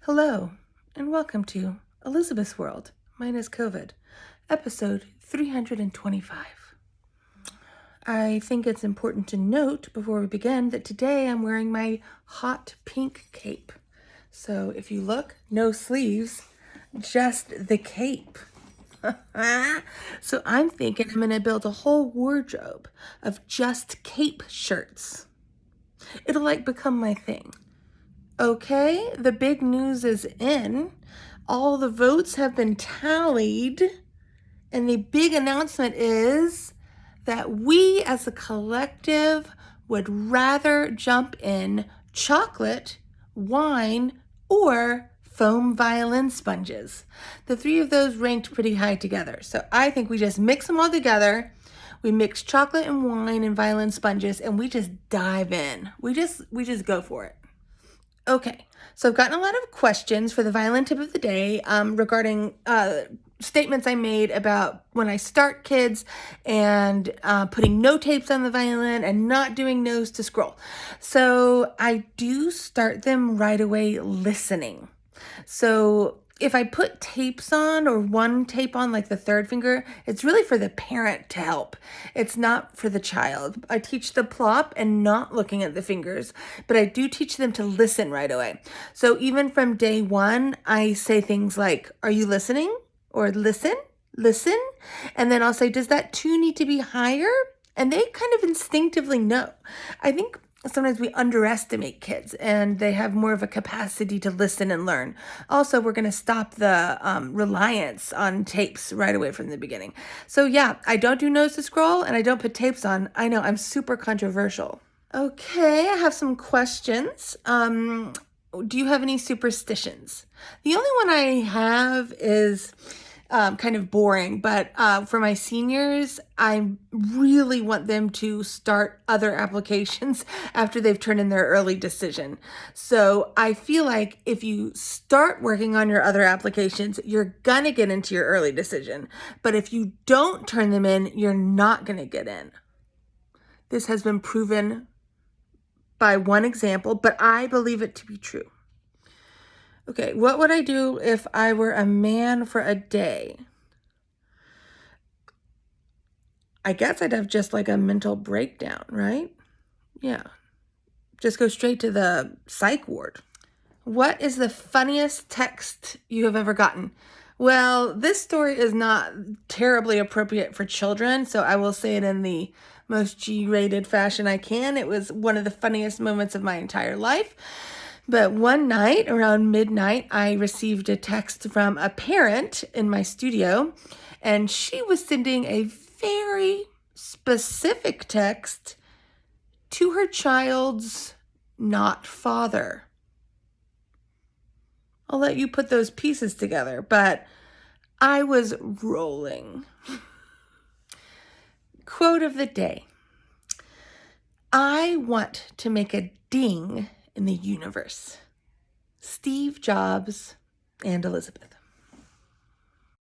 Hello, and welcome to Elizabeth's World, minus COVID, episode 325. I think it's important to note before we begin that today I'm wearing my hot pink cape. So if you look, no sleeves, just the cape. So I'm thinking I'm going to build a whole wardrobe of just cape shirts. It'll become my thing. Okay, the big news is in. All the votes have been tallied, and the big announcement is that we as a collective would rather jump in chocolate, wine, or foam violin sponges. The three of those ranked pretty high together. So I think we just mix them all together. We mix chocolate and wine and violin sponges, and we just dive in. We just go for it. Okay, so I've gotten a lot of questions for the violin tip of the day regarding statements I made about when I start kids and putting no tapes on the violin and not doing nose to scroll. So I do start them right away listening. So if I put tapes on or one tape on, like the third finger, it's really for the parent to help. It's not for the child. I teach the plop and not looking at the fingers, but I do teach them to listen right away. So even from day one, I say things like, "Are you listening?" or "Listen, listen." And then I'll say, "Does that two need to be higher?" And they kind of instinctively know. I think sometimes we underestimate kids and they have more of a capacity to listen and learn. Also, we're going to stop the reliance on tapes right away from the beginning. So yeah, I don't do nose to scroll and I don't put tapes on. I know I'm super controversial. Okay, I have some questions. Do you have any superstitions? The only one I have is kind of boring, but for my seniors, I really want them to start other applications after they've turned in their early decision. So I feel like if you start working on your other applications, you're gonna get into your early decision. But if you don't turn them in, you're not gonna get in. This has been proven by one example, but I believe it to be true. Okay, what would I do if I were a man for a day? I guess I'd have just like a mental breakdown, right? Yeah. Just go straight to the psych ward. What is the funniest text you have ever gotten? Well, this story is not terribly appropriate for children, so I will say it in the most G-rated fashion I can. It was one of the funniest moments of my entire life. But one night around midnight, I received a text from a parent in my studio, and she was sending a very specific text to her child's not father. I'll let you put those pieces together, but I was rolling. Quote of the day: I want to make a ding in the universe. Steve Jobs and Elizabeth.